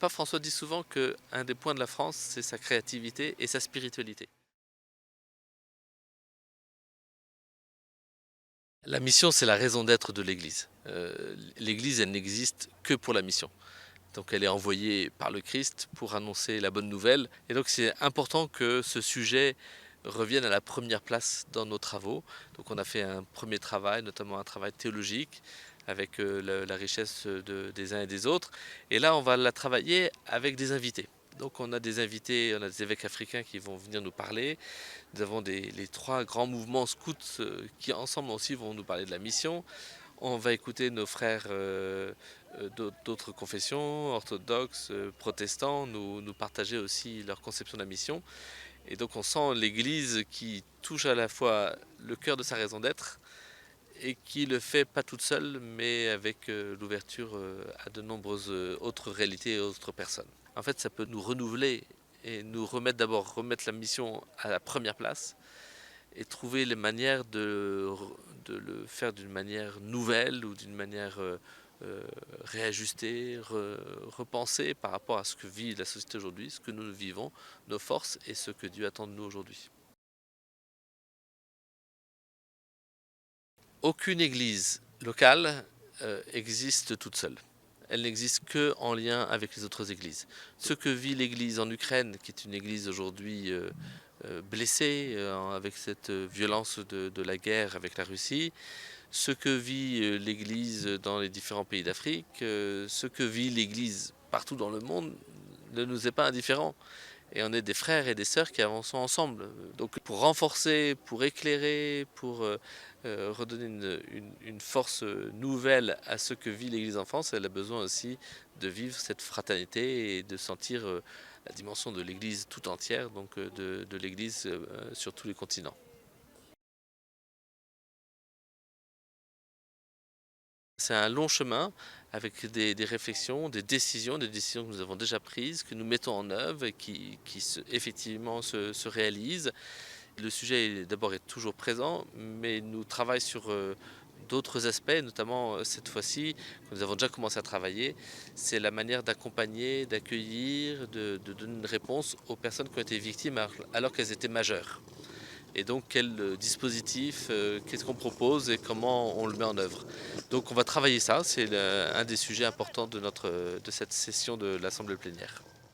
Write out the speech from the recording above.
pape François dit souvent qu'un des points de la France, c'est sa créativité et sa spiritualité. La mission, c'est la raison d'être de l'Église. L'Église, elle n'existe que pour la mission. Donc elle est envoyée par le Christ pour annoncer la bonne nouvelle. Et donc c'est important que ce sujet revienne à la première place dans nos travaux. Donc on a fait un premier travail, notamment un travail théologique, avec la richesse des uns et des autres. Et là, on va la travailler avec des invités. Donc on a des invités, on a des évêques africains qui vont venir nous parler. Nous avons les trois grands mouvements scouts qui ensemble aussi vont nous parler de la mission. On va écouter nos frères d'autres confessions, orthodoxes, protestants, nous partager aussi leur conception de la mission. Et donc on sent l'Église qui touche à la fois le cœur de sa raison d'être et qui le fait pas toute seule, mais avec l'ouverture à de nombreuses autres réalités et autres personnes. En fait, ça peut nous renouveler et nous remettre d'abord remettre la mission à la première place et trouver les manières de le faire d'une manière nouvelle ou d'une manière réajustée, repensée par rapport à ce que vit la société aujourd'hui, ce que nous vivons, nos forces et ce que Dieu attend de nous aujourd'hui. Aucune église locale existe toute seule. Elle n'existe que en lien avec les autres églises. Ce que vit l'église en Ukraine, qui est une église aujourd'hui blessée avec cette violence de la guerre avec la Russie, ce que vit l'église dans les différents pays d'Afrique, ce que vit l'église partout dans le monde ne nous est pas indifférent. Et on est des frères et des sœurs qui avançons ensemble. Donc pour renforcer, pour éclairer, pour redonner une force nouvelle à ce que vit l'Église en France, elle a besoin aussi de vivre cette fraternité et de sentir la dimension de l'Église tout entière, donc de l'Église sur tous les continents. C'est un long chemin avec des réflexions, des décisions que nous avons déjà prises, que nous mettons en œuvre et effectivement se réalisent. Le sujet d'abord est toujours présent, mais nous travaillons sur d'autres aspects, notamment cette fois-ci, que nous avons déjà commencé à travailler, c'est la manière d'accompagner, d'accueillir, de donner une réponse aux personnes qui ont été victimes alors qu'elles étaient majeures. Et donc quel dispositif, qu'est-ce qu'on propose et comment on le met en œuvre. Donc on va travailler ça, c'est un des sujets importants de cette session de l'Assemblée plénière.